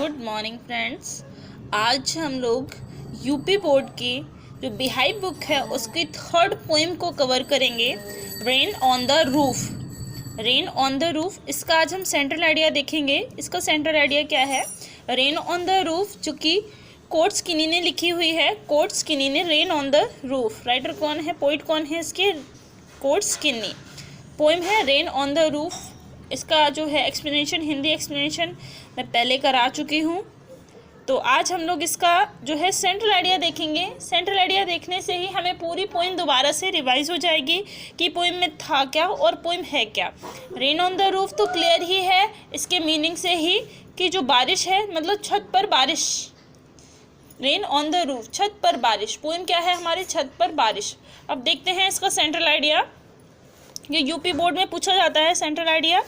Good morning friends. आज हम लोग यूपी बोर्ड की जो बिहाइव बुक है उसकी थर्ड पोएम को कवर करेंगे, rain on the roof. Rain on the roof, इसका आज हम सेंट्रल आइडिया देखेंगे। इसका सेंट्रल आइडिया क्या है? रेन ऑन द रूफ, जो कि कोर्ट्स किनी ने लिखी हुई है। कोर्ट्स किनी ने rain on the roof. Writer कौन है, पोइट कौन है इसके? कोर्ट्स किनी। पोएम है रेन ऑन द रूफ। इसका जो है एक्सप्लेनेशन, हिंदी एक्सप्लेनेशन मैं पहले करा चुकी हूँ। तो आज हम लोग इसका जो है सेंट्रल आइडिया देखेंगे। सेंट्रल आइडिया देखने से ही हमें पूरी पोएम दोबारा से रिवाइज हो जाएगी कि पोएम में था क्या और पोएम है क्या। रेन ऑन द रूफ तो क्लियर ही है इसके मीनिंग से ही कि जो बारिश है, मतलब छत पर बारिश। रेन ऑन द रूफ, छत पर बारिश। पोएम क्या है हमारी? छत पर बारिश। अब देखते हैं इसका सेंट्रल आइडिया। ये यूपी बोर्ड में पूछा जाता है सेंट्रल आइडिया।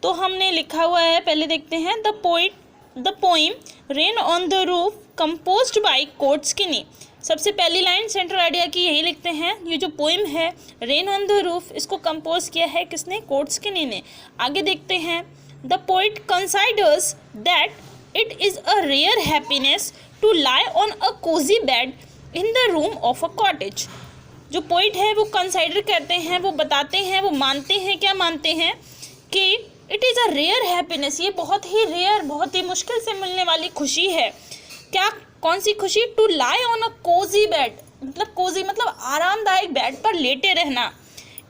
तो हमने लिखा हुआ है, पहले देखते हैं। The poem rain on the roof composed bye courts किनी। सबसे पहली लाइन सेंट्रल आइडिया की यही लिखते हैं। ये जो पोइम है रेन ऑन द रूफ, इसको कंपोज किया है किसने? कोर्ट्स किनी ने। आगे देखते हैं। The poet considers that it is a rare happiness to lie on a cosy bed in the room of a cottage. जो पोइट है वो कंसाइडर करते हैं, वो बताते हैं, वो मानते हैं। क्या मानते हैं? कि it is a rare happiness, ये बहुत ही रेयर, बहुत ही मुश्किल से मिलने वाली खुशी है। क्या? कौन सी खुशी? To lie on a cosy bed, मतलब कोजी मतलब आरामदायक बेड पर लेटे रहना।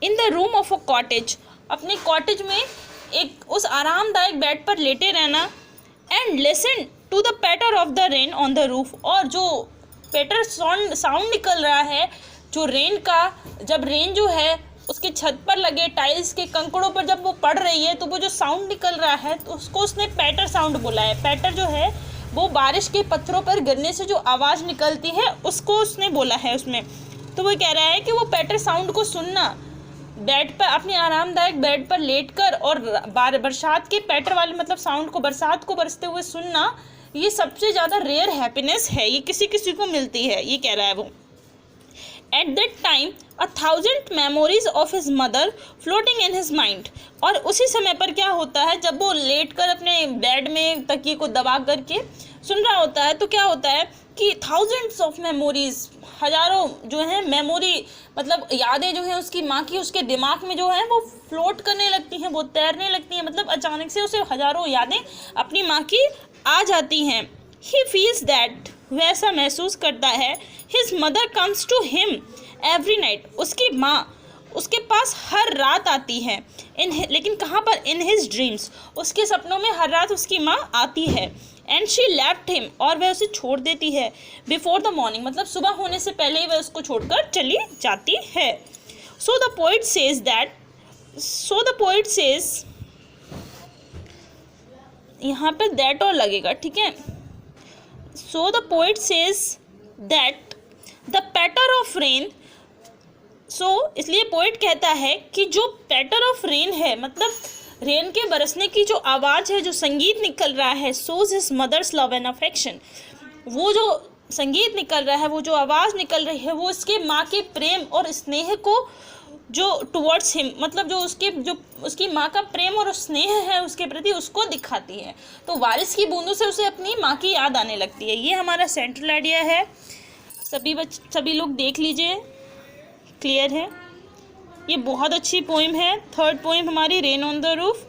In the room of a cottage, अपने कॉटेज में एक उस आरामदायक बेड पर लेटे रहना। And listen to the patter of the rain on the roof, और जो पैटर साउंड निकल रहा है जो रेन का, जब रेन जो है उसके छत पर लगे टाइल्स के कंकड़ों पर जब वो पड़ रही है तो वो जो साउंड निकल रहा है तो उसको उसने पैटर साउंड बोला है। पैटर जो है वो बारिश के पत्थरों पर गिरने से जो आवाज़ निकलती है उसको उसने बोला है उसमें। तो वो कह रहा है कि वो पैटर साउंड को सुनना, बेड पर, अपने आरामदायक बेड पर लेटकर, और बरसात के पैटर वाले मतलब साउंड को, बरसात को बरसते हुए सुनना, ये सबसे ज़्यादा रेयर हैप्पीनेस है। ये किसी किसी को मिलती है, ये कह रहा है वो। At that time, 1,000 memories of his mother floating in his mind। और उसी समय पर क्या होता है, जब वो लेट कर अपने बेड में तकिए को दबा करके सुन रहा होता है तो क्या होता है कि thousands of memories, हजारों जो है मेमोरी, मतलब यादें जो हैं उसकी माँ की, उसके दिमाग में जो है वो फ्लोट करने लगती हैं, वो तैरने लगती हैं। मतलब अचानक से उसे हजारों यादें अपनी माँ की आ जाती हैं। He feels that, वैसा महसूस करता है। His mother comes to him every night, उसकी माँ उसके पास हर रात आती है। लेकिन कहाँ पर? In his dreams, उसके सपनों में हर रात उसकी माँ आती है। And she left him, और वह उसे छोड़ देती है। Before the morning, मतलब सुबह होने से पहले ही वह उसको छोड़कर चली जाती है। So the poet says, यहाँ पर that और लगेगा, ठीक है। So the poet says that the patter of rain, so इसलिए पोइट कहता है कि जो पैटर ऑफ रेन है, मतलब रेन के बरसने की जो आवाज़ है, जो संगीत निकल रहा है, shows his mother's love and affection, वो जो संगीत निकल रहा है, वो जो आवाज़ निकल रही है, वो उसके माँ के प्रेम और स्नेह को, जो टुवर्ड्स हिम, मतलब जो उसकी माँ का प्रेम और स्नेह है उसके प्रति, उसको दिखाती है। तो बारिश की बूंदों से उसे अपनी माँ की याद आने लगती है। ये हमारा सेंट्रल आइडिया है। सभी लोग देख लीजिए, क्लियर है? ये बहुत अच्छी पोएम है। थर्ड पोएम हमारी रेन ऑन द रूफ।